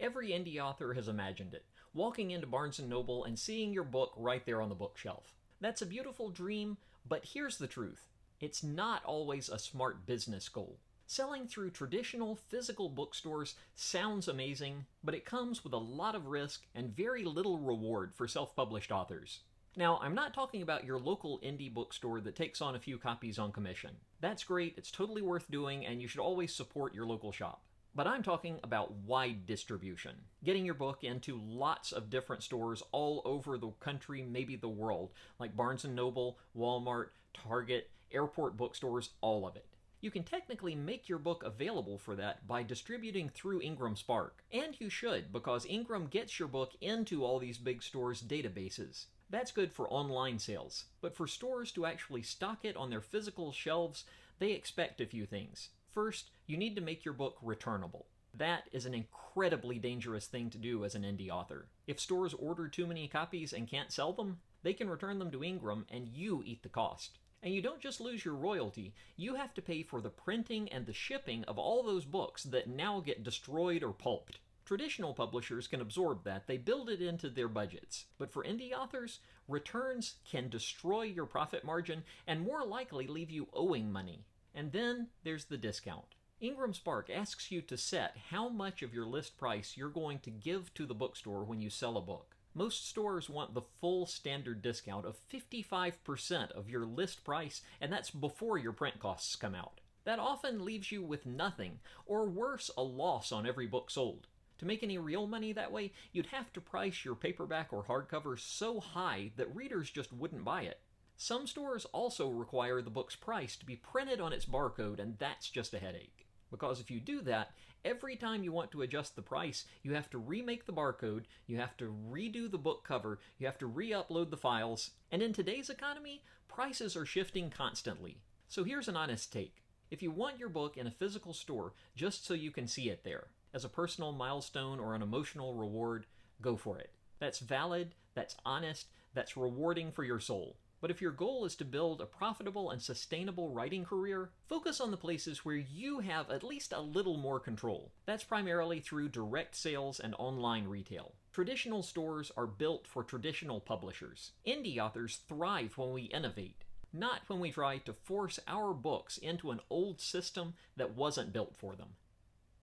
Every indie author has imagined it, walking into Barnes & Noble and seeing your book right there on the bookshelf. That's a beautiful dream, but here's the truth. It's not always a smart business goal. Selling through traditional physical bookstores sounds amazing, but it comes with a lot of risk and very little reward for self-published authors. Now, I'm not talking about your local indie bookstore that takes on a few copies on commission. That's great, it's totally worth doing, and you should always support your local shop. But I'm talking about wide distribution. Getting your book into lots of different stores all over the country, maybe the world, like Barnes & Noble, Walmart, Target, airport bookstores, all of it. You can technically make your book available for that by distributing through Ingram Spark. And you should, because Ingram gets your book into all these big stores' databases. That's good for online sales, but for stores to actually stock it on their physical shelves, they expect a few things. First, you need to make your book returnable. That is an incredibly dangerous thing to do as an indie author. If stores order too many copies and can't sell them, they can return them to Ingram and you eat the cost. And you don't just lose your royalty, you have to pay for the printing and the shipping of all those books that now get destroyed or pulped. Traditional publishers can absorb that, they build it into their budgets. But for indie authors, returns can destroy your profit margin and more likely leave you owing money. And then there's the discount. Ingram Spark asks you to set how much of your list price you're going to give to the bookstore when you sell a book. Most stores want the full standard discount of 55% of your list price, and that's before your print costs come out. That often leaves you with nothing, or worse, a loss on every book sold. To make any real money that way, you'd have to price your paperback or hardcover so high that readers just wouldn't buy it. Some stores also require the book's price to be printed on its barcode, and that's just a headache. Because if you do that, every time you want to adjust the price, you have to remake the barcode, you have to redo the book cover, you have to re-upload the files, and in today's economy, prices are shifting constantly. So here's an honest take. If you want your book in a physical store just so you can see it there, as a personal milestone or an emotional reward, go for it. That's valid, that's honest, that's rewarding for your soul. But if your goal is to build a profitable and sustainable writing career, focus on the places where you have at least a little more control. That's primarily through direct sales and online retail. Traditional stores are built for traditional publishers. Indie authors thrive when we innovate, not when we try to force our books into an old system that wasn't built for them.